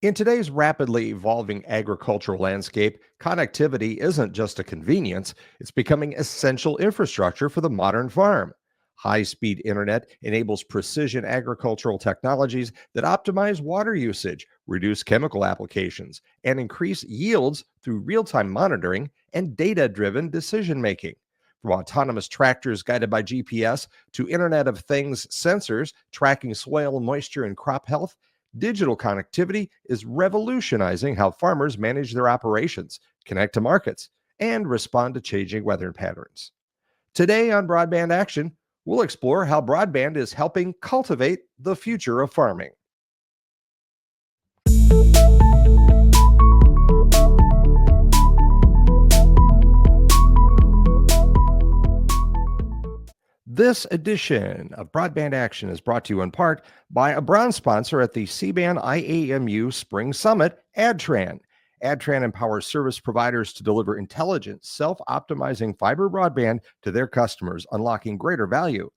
In today's rapidly evolving agricultural landscape, connectivity isn't just a convenience, it's becoming essential infrastructure for the modern farm. High speed internet enables precision agricultural technologies that optimize water usage, reduce chemical applications, and increase yields through real time monitoring and data driven decision making. From autonomous tractors guided by GPS to Internet of Things sensors tracking soil moisture and crop health, digital connectivity is revolutionizing how farmers manage their operations, connect to markets, and respond to changing weather patterns. Today on Broadband Action, we'll explore how broadband is helping cultivate the future of farming. This edition of Broadband Action is brought to you in part by a bronze sponsor at the C-band IAMU Spring Summit, AdTran. AdTran empowers service providers to deliver intelligent, self-optimizing fiber broadband to their customers, unlocking greater value.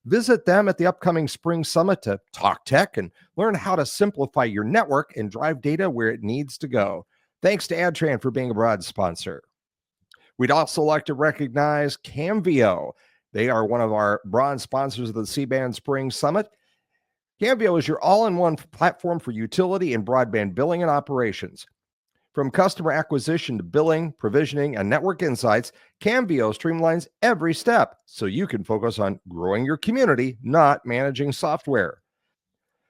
Visit them at the upcoming Spring Summit to talk tech and learn how to simplify your network and drive data where it needs to go. Thanks to AdTran for being a broad sponsor. We'd also like to recognize Camvio. They are one of our bronze sponsors of the C-band Spring Summit. Camvio is your all-in-one platform for utility and broadband billing and operations. From customer acquisition to billing, provisioning, and network insights, Camvio streamlines every step so you can focus on growing your community, not managing software.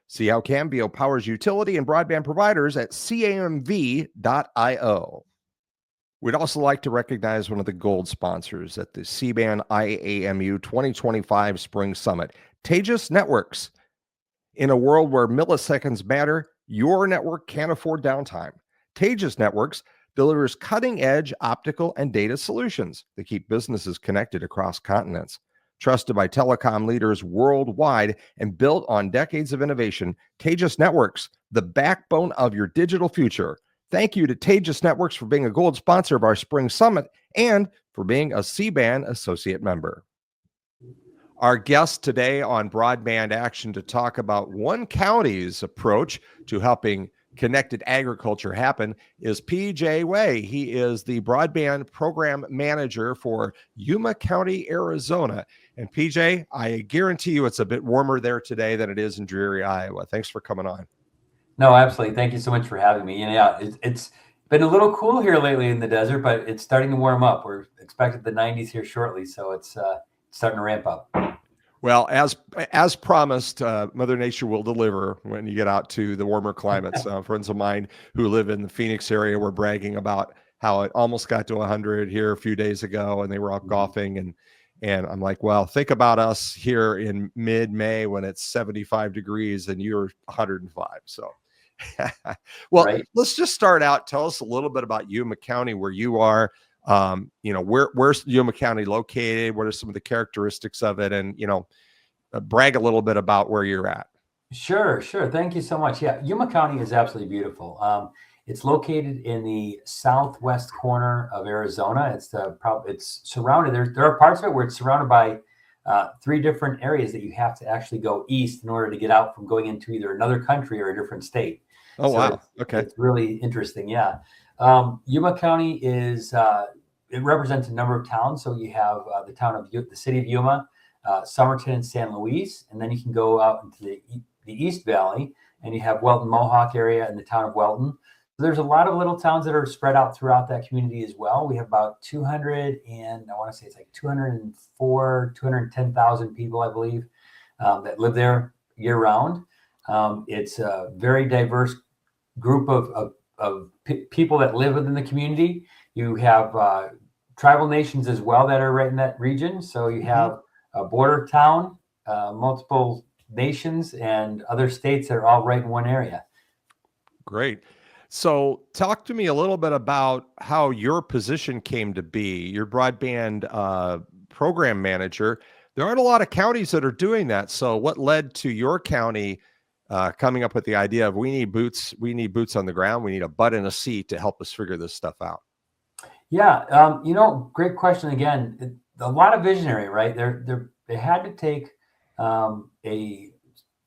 See how Camvio powers utility and broadband providers at camv.io. We'd also like to recognize one of the gold sponsors at the C-band IAMU 2025 Spring Summit, Tejas Networks. In a world where milliseconds matter, your network can't afford downtime. Tejas Networks delivers cutting-edge optical and data solutions that keep businesses connected across continents. Trusted by telecom leaders worldwide and built on decades of innovation, Tejas Networks, the backbone of your digital future. Thank you to Tejas Networks for being a gold sponsor of our Spring Summit and for being a C-band associate member. Our guest today on Broadband Action to talk about one county's approach to helping connected agriculture happen is PJ Way. He is the Broadband Program Manager for Yuma County, Arizona. And PJ, I guarantee you it's a bit warmer there today than it is in dreary Iowa. Thanks for coming on. No, absolutely. Thank you so much for having me. And yeah, it's been a little cool here lately in the desert, but it's starting to warm up. We're expected the 90s here shortly, so it's starting to ramp up. Well, as promised, Mother Nature will deliver when you get out to the warmer climates. Friends of mine who live in the Phoenix area were bragging about how it almost got to 100 here a few days ago, and they were out golfing. And I'm like, well, think about us here in mid-May when it's 75 degrees and you're 105. So, well, right. Let's just start out. Tell us a little bit about Yuma County, where you are. Where's Yuma County located? What are some of the characteristics of it? And, brag a little bit about where you're at. Sure. Thank you so much. Yeah, Yuma County is absolutely beautiful. It's located in the southwest corner of Arizona. It's surrounded. There are parts of it where it's surrounded by 3 different areas that you have to actually go east in order to get out from going into either another country or a different state. Oh, so wow. Okay. It's really interesting. Yeah. Yuma County is, it represents a number of towns. So you have the city of Yuma, Somerton and San Luis, and then you can go out into the East Valley and you have Welton Mohawk area and the town of Welton. So there's a lot of little towns that are spread out throughout that community as well. We have about 210,000 people, I believe, that live there year round. It's a very diverse group of people that live within the community. You have tribal nations as well that are right in that region. So you have a border town, multiple nations and other states that are all right in one area. Great. So talk to me a little bit about how your position came to be. Your broadband program manager. There aren't a lot of counties that are doing that. So what led to your county coming up with the idea of we need boots on the ground. We need a butt in a seat to help us figure this stuff out. Yeah. Great question. Again, a lot of visionary, right? They had to take a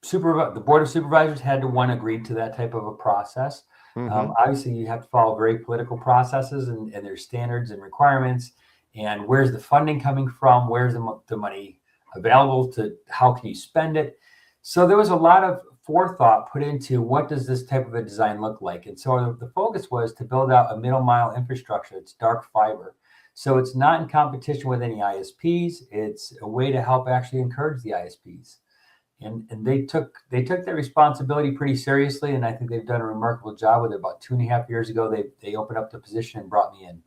the board of supervisors had to agree to that type of a process. Mm-hmm. Obviously, you have to follow very political processes and there's standards and requirements. And where's the funding coming from? Where's the money available to? How can you spend it? So there was a lot of forethought put into what does this type of a design look like. And so the focus was to build out a middle mile infrastructure. It's dark fiber. So it's not in competition with any ISPs. It's a way to help actually encourage the ISPs. And they took their responsibility pretty seriously, and I think they've done a remarkable job with it. About 2.5 years ago, they opened up the position and brought me in.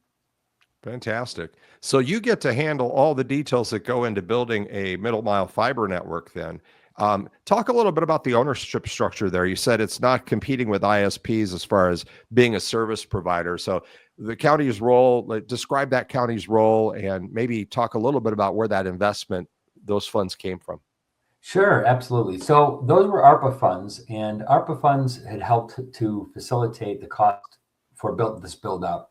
Fantastic. So you get to handle all the details that go into building a middle mile fiber network then. Talk a little bit about the ownership structure there. You said it's not competing with ISPs as far as being a service provider. So the county's role, describe that county's role and maybe talk a little bit about where that investment, those funds came from. Sure, absolutely. So those were ARPA funds, and ARPA funds had helped to facilitate the cost for this build out.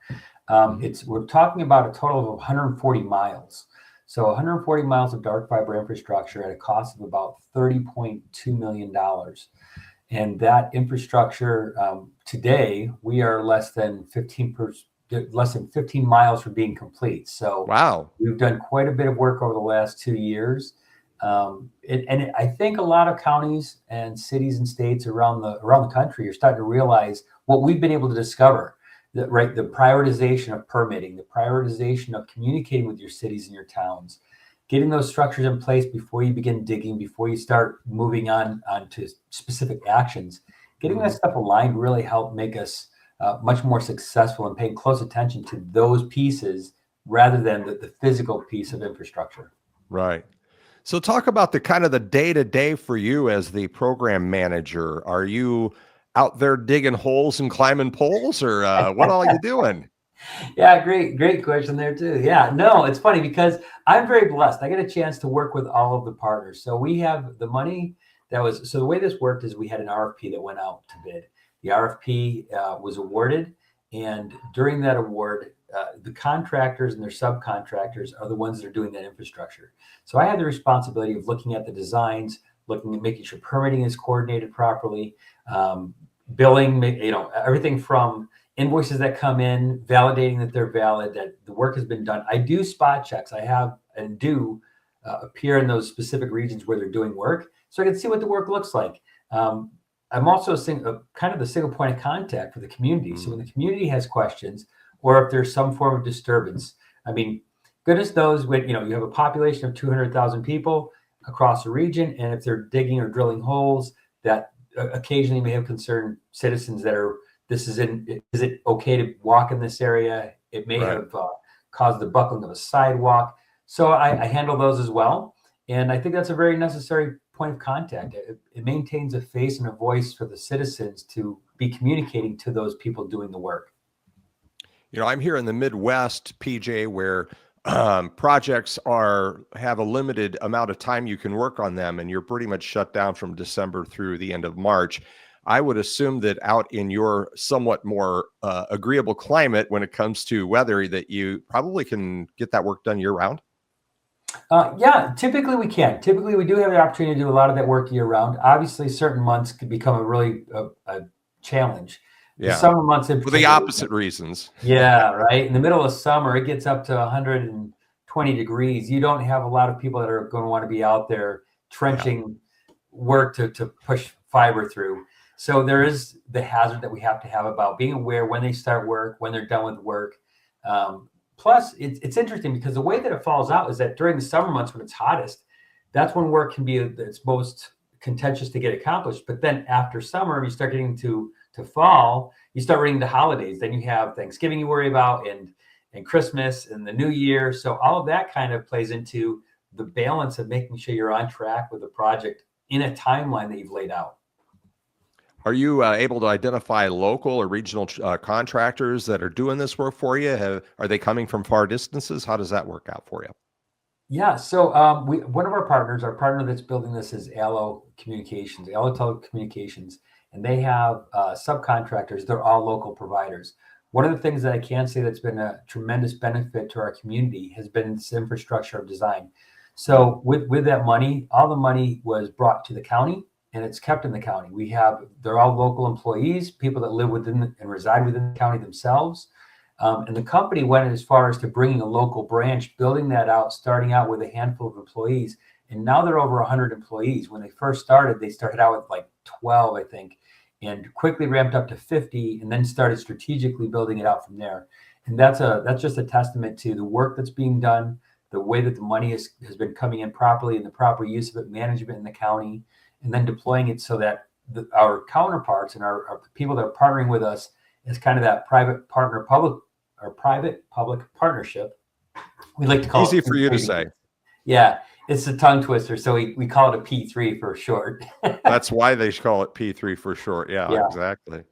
We're talking about a total of 140 miles. So 140 miles of dark fiber infrastructure at a cost of about $30.2 million. And that infrastructure, today, we are less than 15 miles from being complete. So wow, we've done quite a bit of work over the last 2 years. I think a lot of counties and cities and states around the country are starting to realize what we've been able to discover. The prioritization of permitting, the prioritization of communicating with your cities and your towns, getting those structures in place before you begin digging, before you start moving on to specific actions. Getting that stuff aligned really helped make us much more successful in paying close attention to those pieces rather than the physical piece of infrastructure. Right. So talk about the kind of the day-to-day for you as the program manager. Are you out there digging holes and climbing poles, or what all are you doing? Yeah, great question there too. Yeah, no, it's funny because I'm very blessed. I get a chance to work with all of the partners. So we have the money so the way this worked is we had an RFP that went out to bid. The RFP was awarded, and during that award, the contractors and their subcontractors are the ones that are doing that infrastructure. So I had the responsibility of looking at the designs, looking at making sure permitting is coordinated properly, billing, everything from invoices that come in, validating that they're valid, that the work has been done. I do spot checks. I have and do appear in those specific regions where they're doing work, so I can see what the work looks like. I'm also kind of the single point of contact for the community. So when the community has questions, or if there's some form of disturbance, I mean, goodness knows when you have a population of 200,000 people across the region, and if they're digging or drilling holes, that occasionally may have concerned citizens that is it okay to walk in this area? It may have caused the buckling of a sidewalk. So I handle those as well. And I think that's a very necessary point of contact. It maintains a face and a voice for the citizens to be communicating to those people doing the work. I'm here in the Midwest, PJ, where projects have a limited amount of time you can work on them, and you're pretty much shut down from December through the end of March. I would assume that out in your somewhat more agreeable climate when it comes to weather, that you probably can get that work done year round. Yeah, typically we can. Typically we do have the opportunity to do a lot of that work year round. Obviously, certain months could become a really a challenge. Yeah. The summer months for the opposite reasons. Yeah, right. In the middle of summer, it gets up to 120 degrees. You don't have a lot of people that are going to want to be out there trenching work to push fiber through. So there is the hazard that we have to have about being aware when they start work, when they're done with work. Plus, it's interesting because the way that it falls out is that during the summer months when it's hottest, that's when work can be its most contentious to get accomplished. But then after summer, you start getting to fall, you start running the holidays. Then you have Thanksgiving you worry about, and Christmas and the New Year. So all of that kind of plays into the balance of making sure you're on track with the project in a timeline that you've laid out. Are you able to identify local or regional contractors that are doing this work for you? Are they coming from far distances? How does that work out for you? Yeah, so one of our partner that's building this is Allo Telecommunications, and they have subcontractors. They're all local providers. One of the things that I can say that's been a tremendous benefit to our community has been this infrastructure of design. So with that money, all the money was brought to the county and it's kept in the county. They're all local employees, people that live within and reside within the county themselves. And the company went as far as to bringing a local branch, building that out, starting out with a handful of employees. And now they're over 100 employees. When they first started, they started out with like 12, I think, and quickly ramped up to 50, and then started strategically building it out from there. And that's just a testament to the work that's being done, the way that the money has been coming in properly, and the proper use of it, management in the county, and then deploying it so that our counterparts and our people that are partnering with us as kind of that private public partnership. We like to call Easy it for you to say. Yeah, it's a tongue twister, so we call it a P3 for short. That's why they call it P3 for short. Yeah, exactly.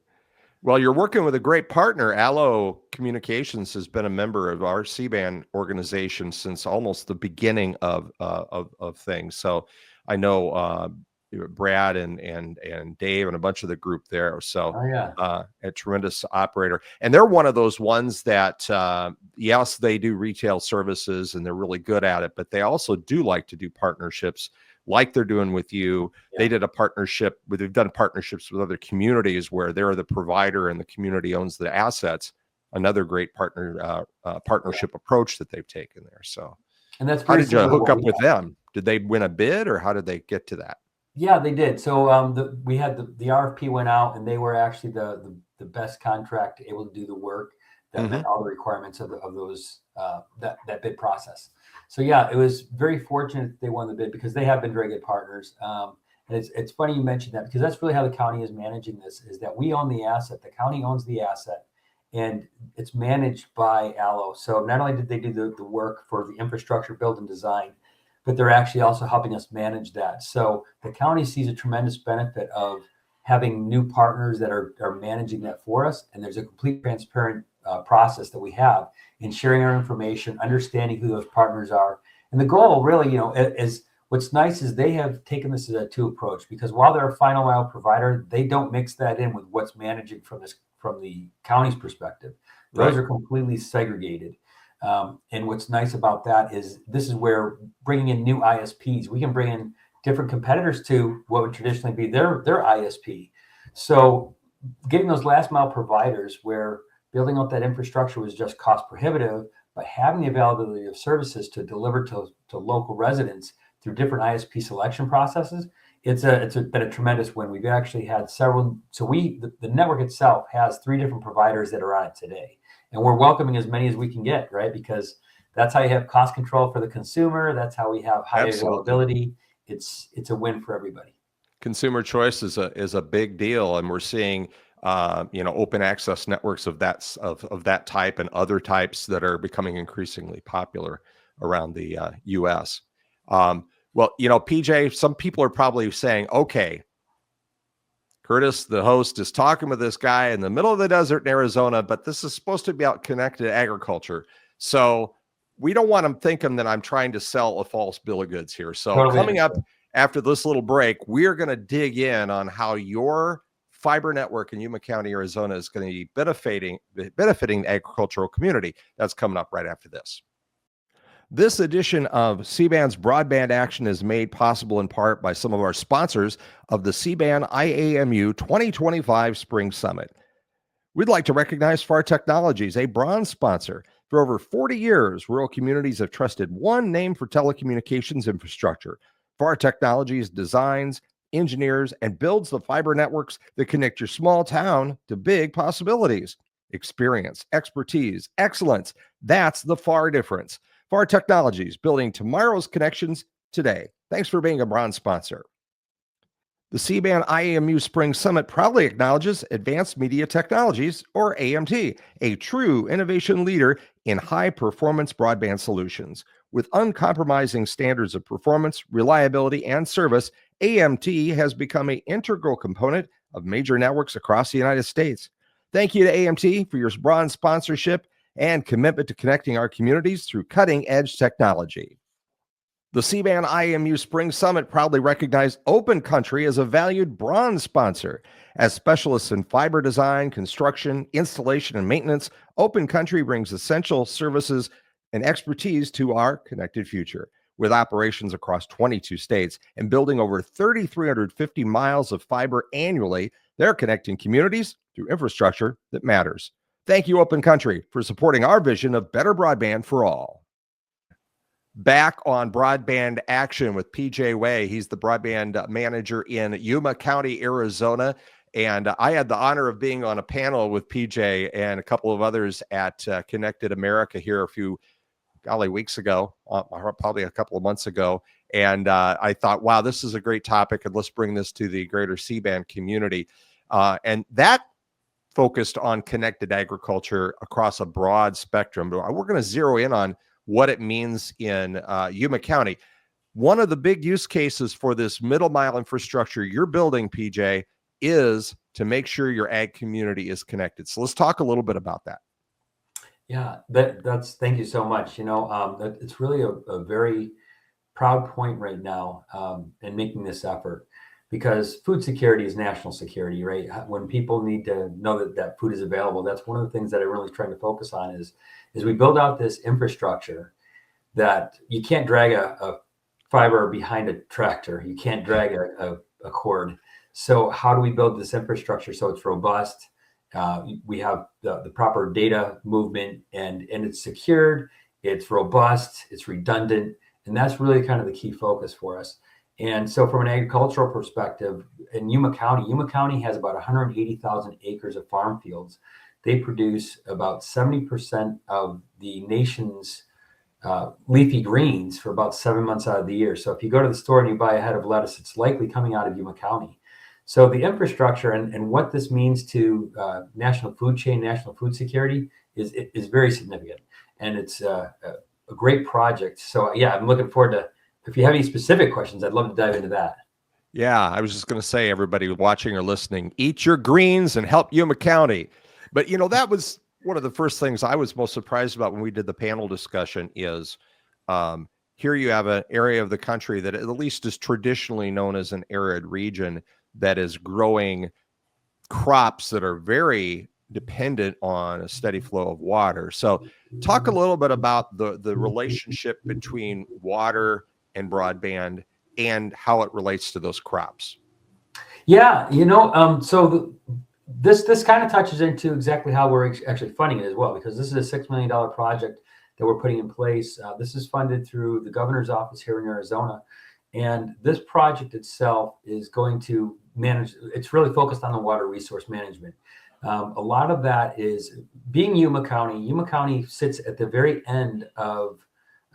Well, you're working with a great partner. Allo Communications has been a member of our C-band organization since almost the beginning of things. So I know Brad and Dave and a bunch of the group there. So a tremendous operator. And they're one of those ones that, yes, they do retail services and they're really good at it, but they also do like to do partnerships like they're doing with you. They did a partnership they've done partnerships with other communities where they're the provider and the community owns the assets. Another great partnership approach that they've taken there. So, and that's how did you hook up with them? Did they win a bid or how did they get to that? Yeah, they did. So we had the RFP went out, and they were actually the best contract able to do the work that met all the requirements of those that bid process. So yeah, it was very fortunate that they won the bid because they have been very good partners. And it's funny you mentioned that because that's really how the county is managing this, is that we own the asset, the county owns the asset, and it's managed by Allo. So not only did they do the work for the infrastructure build and design, but they're actually also helping us manage that. So the county sees a tremendous benefit of having new partners that are managing that for us. And there's a complete transparent process that we have in sharing our information, understanding who those partners are. And the goal really, is what's nice is they have taken this as a two approach, because while they're a final mile provider, they don't mix that in with what's managing from the county's perspective. Those are completely segregated. And what's nice about that is this is where bringing in new ISPs, we can bring in different competitors to what would traditionally be their ISP. So getting those last mile providers where building out that infrastructure was just cost prohibitive, but having the availability of services to deliver to local residents through different ISP selection processes, it's been a tremendous win. We've actually had several. So the network itself has 3 different providers that are on it today. And we're welcoming as many as we can get, right? Because that's how you have cost control for the consumer. That's how we have high availability. It's a win for everybody. Consumer choice is a big deal, and we're seeing open access networks of that type and other types that are becoming increasingly popular around the U.S. Well, PJ, some people are probably saying, okay, Curtis, the host, is talking with this guy in the middle of the desert in Arizona, but this is supposed to be about connected agriculture. So we don't want them thinking that I'm trying to sell a false bill of goods here. So coming up after this little break, we're going to dig in on how your fiber network in Yuma County, Arizona is going to be benefiting the agricultural community. That's coming up right after this. This edition of C-Band's Broadband Action is made possible in part by some of our sponsors of the C-Band IAMU 2025 Spring Summit. We'd like to recognize FAR Technologies, a bronze sponsor. For over 40 years, rural communities have trusted one name for telecommunications infrastructure. FAR Technologies designs, engineers, and builds the fiber networks that connect your small town to big possibilities. Experience, expertise, excellence. That's the FAR difference. FAR Technologies, building tomorrow's connections today. Thanks for being a bronze sponsor. The C-Band IAMU Spring Summit proudly acknowledges Advanced Media Technologies, or AMT, a true innovation leader in high-performance broadband solutions. With uncompromising standards of performance, reliability, and service, AMT has become an integral component of major networks across the United States. Thank you to AMT for your bronze sponsorship and commitment to connecting our communities through cutting-edge technology. The C-Band IMU Spring Summit proudly recognized Open Country as a valued bronze sponsor. As specialists in fiber design, construction, installation, and maintenance, Open Country brings essential services and expertise to our connected future. with operations across 22 states and building over 3,350 miles of fiber annually. They're connecting communities through infrastructure that matters. Thank you, Open Country, for supporting our vision of better broadband for all. Back on Broadband Action with PJ Way. He's the broadband manager in Yuma County, Arizona. And I had the honor of being on a panel with PJ and a couple of others at Connected America here a few weeks ago, probably a couple of months ago. And I thought, wow, this is a great topic, and let's bring this to the greater C-band community. And that focused on connected agriculture across a broad spectrum. But we're going to zero in on what it means in Yuma County. One of the big use cases for this middle mile infrastructure you're building, PJ, is to make sure your ag community is connected. So let's talk a little bit about that. Yeah, that's thank you so much. It's really a very proud point right now in making this effort, because food security is national security, right? When people need to know that food is available, that's one of the things that I'm really trying to focus on is we build out this infrastructure that you can't drag a fiber behind a tractor. You can't drag a cord. So how do we build this infrastructure so it's robust? We have the proper data movement and it's secured, it's robust, it's redundant. And that's really kind of the key focus for us. And so from an agricultural perspective, in Yuma County has about 180,000 acres of farm fields. They produce about 70% of the nation's leafy greens for about 7 months out of the year. So if you go to the store and you buy a head of lettuce, it's likely coming out of Yuma County. So the infrastructure and what this means to national food chain, national food security is very significant. And it's a great project. So yeah, I'm looking forward to, if you have any specific questions, I'd love to dive into that. Yeah, I was just going to say, everybody watching or listening, eat your greens and help Yuma County. But, that was one of the first things I was most surprised about when we did the panel discussion is here you have an area of the country that at least is traditionally known as an arid region that is growing crops that are very dependent on a steady flow of water. So talk a little bit about the relationship between water and broadband and how it relates to those crops. Yeah, this kind of touches into exactly how we're actually funding it as well, because this is a $6 million project that we're putting in place. This is funded through the governor's office here in Arizona. And this project itself is going to manage, it's really focused on the water resource management. A lot of that is being Yuma County. Yuma County sits at the very end of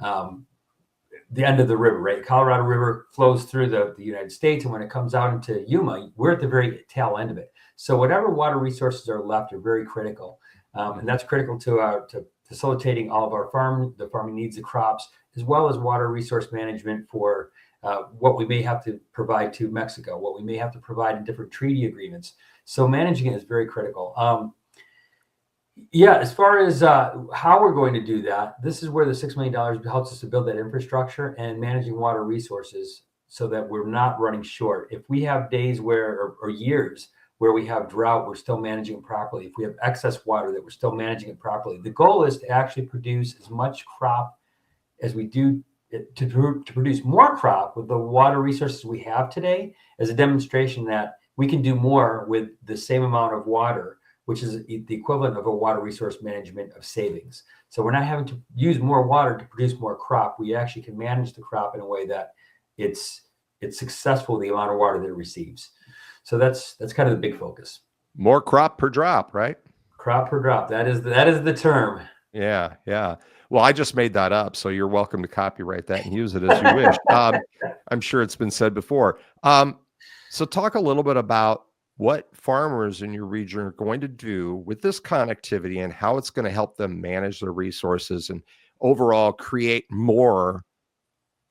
the river, right? Colorado River flows through the United States. And when it comes out into Yuma, we're at the very tail end of it. So whatever water resources are left are very critical. And that's critical to facilitating all of our farming needs of crops, as well as water resource management for what we may have to provide to Mexico, what we may have to provide in different treaty agreements. So managing it is very critical. As far as how we're going to do that, this is where the $6 million helps us to build that infrastructure and managing water resources so that we're not running short. If we have days or years where we have drought, we're still managing it properly. If we have excess water, that we're still managing it properly. The goal is to actually produce as much crop as we do to produce more crop with the water resources we have today, as a demonstration that we can do more with the same amount of water, which is the equivalent of a water resource management of savings. So we're not having to use more water to produce more crop. We actually can manage the crop in a way that it's successful, the amount of water that it receives. So that's kind of the big focus. More crop per drop, right? Crop per drop. That is the term. Yeah. Well, I just made that up, so you're welcome to copyright that and use it as you wish. I'm sure it's been said before. So talk a little bit about what farmers in your region are going to do with this connectivity and how it's going to help them manage their resources and overall create more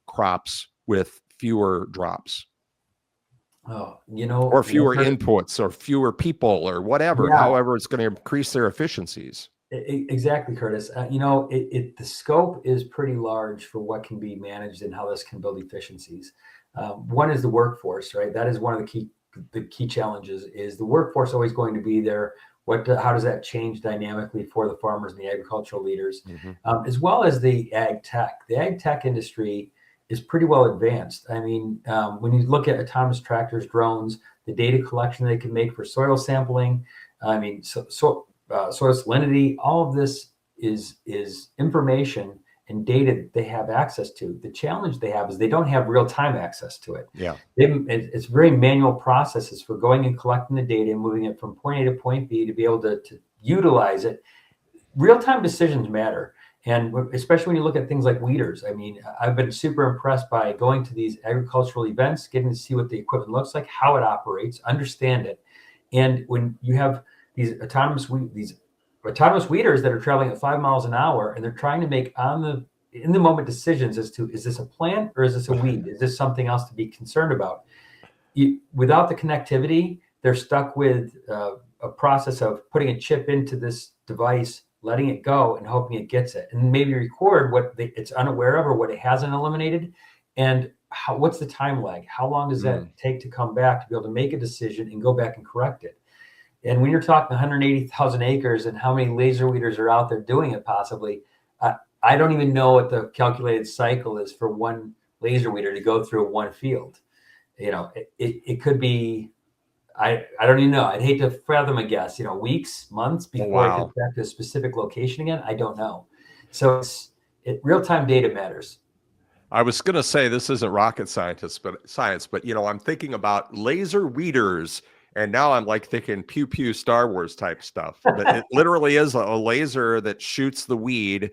crops with fewer drops. Or fewer inputs or fewer people or whatever, however it's going to increase their efficiencies. Exactly, Curtis. The scope is pretty large for what can be managed and how this can build efficiencies. One is the workforce, right? That is one of the key challenges. Is the workforce always going to be there? How does that change dynamically for the farmers and the agricultural leaders, as well as the ag tech? The ag tech industry is pretty well advanced. I mean, when you look at autonomous tractors, drones, the data collection they can make for soil sampling, I mean, soil salinity, all of this is information and data that they have access to. The challenge they have is they don't have real-time access to it. Yeah. It's very manual processes for going and collecting the data and moving it from point A to point B to be able to utilize it. Real-time decisions matter. And especially when you look at things like weeders. I mean, I've been super impressed by going to these agricultural events, getting to see what the equipment looks like, how it operates, understand it. And when you have these autonomous weeders that are traveling at 5 miles an hour, and they're trying to make in the moment decisions as to, is this a plant or is this a weed? Is this something else to be concerned about? Without the connectivity, they're stuck with a process of putting a chip into this device, letting it go and hoping it gets it, and maybe record what it's unaware of or what it hasn't eliminated. And what's the time lag? How long does that take to come back to be able to make a decision and go back and correct it? And when you're talking 180,000 acres and how many laser weeders are out there doing it possibly, I don't even know what the calculated cycle is for one laser weeder to go through one field. You know, it could be, I don't even know. I'd hate to fathom a guess, weeks, months before it gets back to a specific location again. I don't know. So real-time data matters. I was going to say this isn't rocket science, but I'm thinking about laser weeders, and now I'm like thinking pew pew Star Wars type stuff. But it literally is a laser that shoots the weed,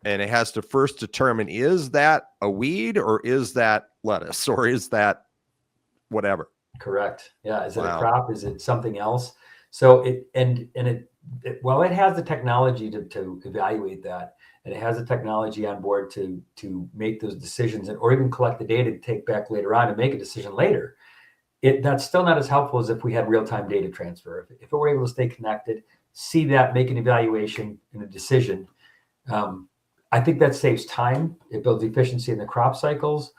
and it has to first determine, is that a weed or is that lettuce or is that whatever? Correct. Yeah. Is it a crop? Is it something else? So it has the technology to evaluate that, and it has the technology on board to make those decisions, or even collect the data to take back later on and make a decision later. That's still not as helpful as if we had real-time data transfer. If it were able to stay connected, see that, make an evaluation and a decision, I think that saves time. It builds efficiency in the crop cycles.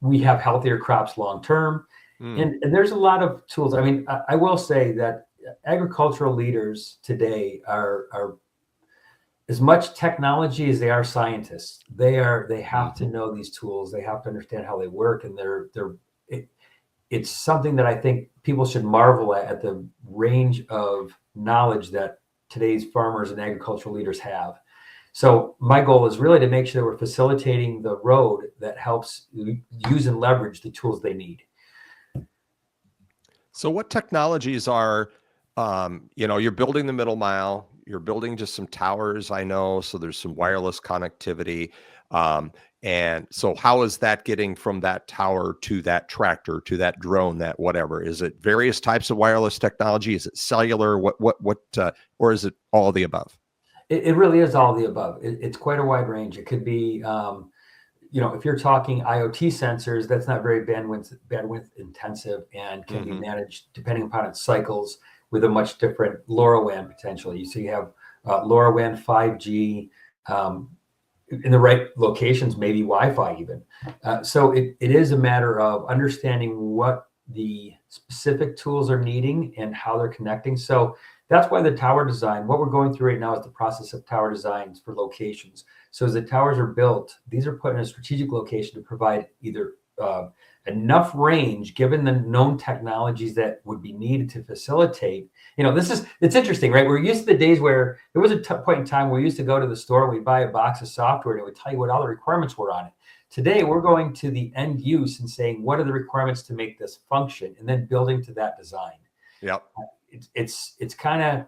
We have healthier crops long-term. And there's a lot of tools. I mean, I will say that agricultural leaders today are as much technology as they are scientists. They have to know these tools. They have to understand how they work, and it's something that I think people should marvel at the range of knowledge that today's farmers and agricultural leaders have. So my goal is really to make sure that we're facilitating the road that helps use and leverage the tools they need. So what technologies are, you're building the middle mile, you're building just some towers, I know, so there's some wireless connectivity. And so how is that getting from that tower to that tractor, to that drone, that whatever? Is it various types of wireless technology? Is it cellular? Or is it all of the above? It really is all of the above. It's quite a wide range. It could be, if you're talking IoT sensors, that's not very bandwidth intensive and can be managed depending upon its cycles with a much different LoRaWAN potentially. So you have LoRaWAN 5G in the right locations, maybe Wi-Fi even. So it is a matter of understanding what the specific tools are needing and how they're connecting. So that's why the tower design, what we're going through right now is the process of tower designs for locations. So as the towers are built, these are put in a strategic location to provide either enough range, given the known technologies that would be needed to facilitate. It's interesting, right? We're used to the days where there was a point in time where we used to go to the store and we'd buy a box of software and it would tell you what all the requirements were on it. Today, we're going to the end use and saying, what are the requirements to make this function? And then building to that design. Yep. It's kind of,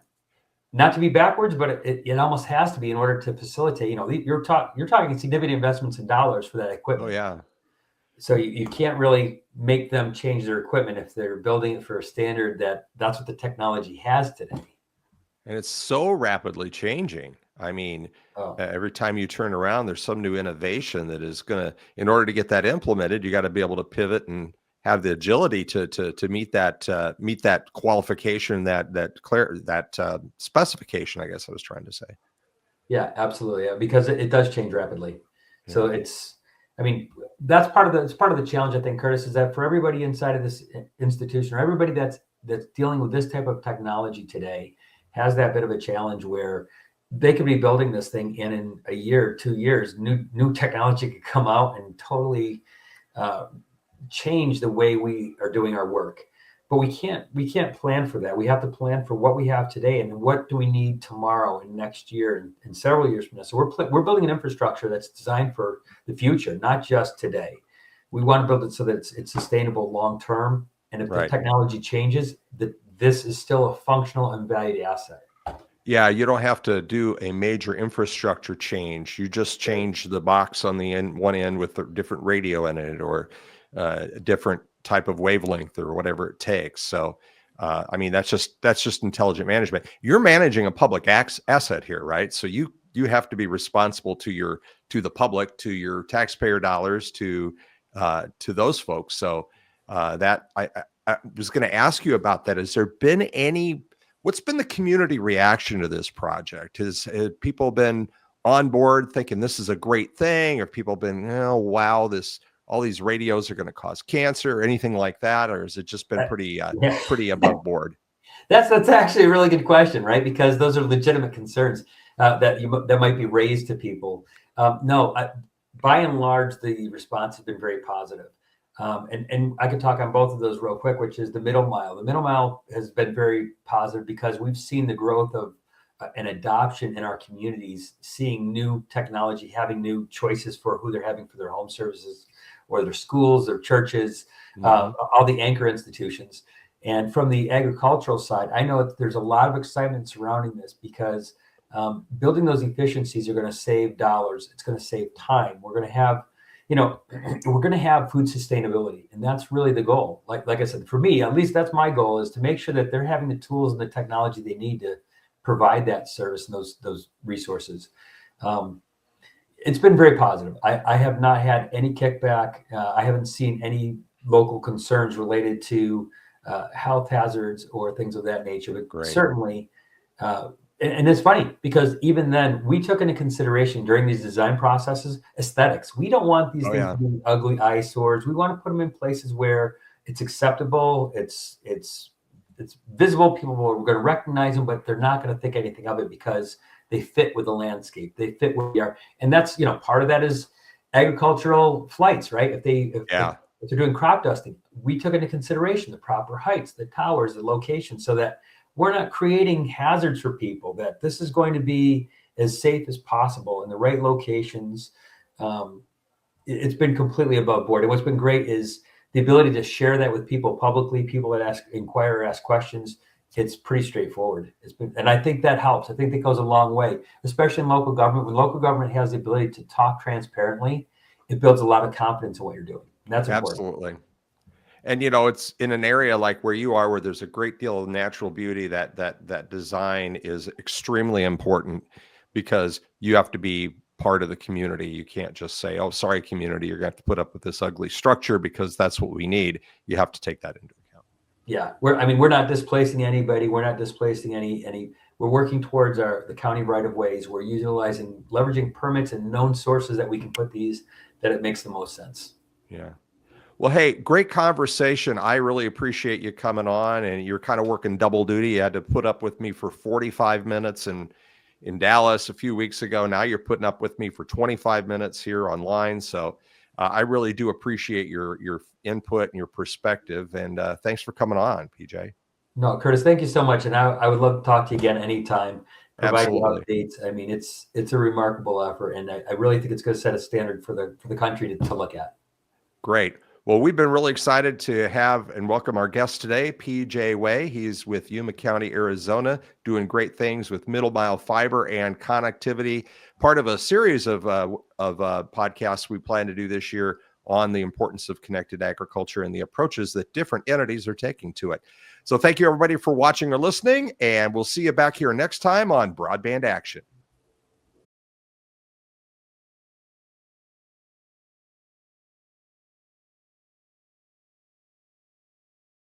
not to be backwards, but it almost has to be in order to facilitate. You're talking significant investments in dollars for that equipment. Oh yeah. So you can't really make them change their equipment if they're building it for a standard that's what the technology has today. And it's so rapidly changing. I mean, every time you turn around, there's some new innovation that is in order to get that implemented, you got to be able to pivot and have the agility to meet that qualification, that specification, I guess I was trying to say. Yeah, absolutely. Yeah, because it does change rapidly. Yeah. So that's part of the challenge, I think, Curtis, is that for everybody inside of this institution, or everybody that's dealing with this type of technology today, has that bit of a challenge where they could be building this thing in a year, 2 years. New technology could come out and totally change the way we are doing our work. But we can't plan for that. We have to plan for what we have today, and then what do we need tomorrow and next year and several years from now. So we're building an infrastructure that's designed for the future, not just today. We want to build it so that it's sustainable long term. And if the technology changes, this is still a functional and valued asset. Yeah, you don't have to do a major infrastructure change. You just change the box on the one end with a different radio in it, or a different type of wavelength, or whatever it takes. So, I mean, that's just intelligent management. You're managing a public asset here, right? So you have to be responsible to the public, to your taxpayer dollars, to those folks. So that I was going to ask you about that. Has there been what's been the community reaction to this project? Has people been on board thinking this is a great thing? Or people been, oh, wow, all these radios are going to cause cancer, or anything like that? Or has it just been pretty above board? That's actually a really good question, right? Because those are legitimate concerns that might be raised to people. No, by and large, the response has been very positive. And I can talk on both of those real quick, which is the middle mile. The middle mile has been very positive because we've seen the growth of an adoption in our communities, seeing new technology, having new choices for who they're having for their home services, or their schools, their churches, all the anchor institutions. And from the agricultural side, I know that there's a lot of excitement surrounding this because building those efficiencies are going to save dollars. It's going to save time. We're going to have food sustainability, and that's really the goal. Like I said, for me, at least that's my goal, is to make sure that they're having the tools and the technology they need to provide that service and those resources. It's been very positive. I have not had any kickback. I haven't seen any local concerns related to health hazards or things of that nature. But certainly, and it's funny because even then, we took into consideration during these design processes aesthetics. We don't want these things to be ugly eyesores. We want to put them in places where it's acceptable. It's visible. People are going to recognize them, but they're not going to think anything of it because they fit with the landscape. They fit where we are. And that's, part of that is agricultural flights, right? If they're doing crop dusting, we took into consideration the proper heights, the towers, the location, so that we're not creating hazards for people, that this is going to be as safe as possible in the right locations. It's been completely above board. And what's been great is the ability to share that with people publicly, people that inquire or ask questions. It's pretty straightforward. And I think that helps. I think that goes a long way, especially in local government. When local government has the ability to talk transparently, it builds a lot of confidence in what you're doing. And that's important. Absolutely. And, it's in an area like where you are, where there's a great deal of natural beauty, that design is extremely important, because you have to be part of the community. You can't just say, oh, sorry, community, you're going to have to put up with this ugly structure because that's what we need. You have to take that into account. Yeah, we're not displacing anybody. We're not displacing any. We're working towards the county right of ways. We're leveraging permits and known sources that we can put that it makes the most sense. Yeah. Well, hey, great conversation. I really appreciate you coming on, and you're kind of working double duty. You had to put up with me for 45 minutes in Dallas a few weeks ago. Now you're putting up with me for 25 minutes here online. So I really do appreciate your input and your perspective. And thanks for coming on, PJ. No, Curtis, thank you so much. And I would love to talk to you again anytime, providing updates. I mean, it's a remarkable effort, and I really think it's going to set a standard for the country to look at. Great. Well, we've been really excited to have and welcome our guest today, PJ Way. He's with Yuma County, Arizona, doing great things with middle mile fiber and connectivity, part of a series of podcasts we plan to do this year on the importance of connected agriculture and the approaches that different entities are taking to it. So thank you, everybody, for watching or listening, and we'll see you back here next time on Broadband Action.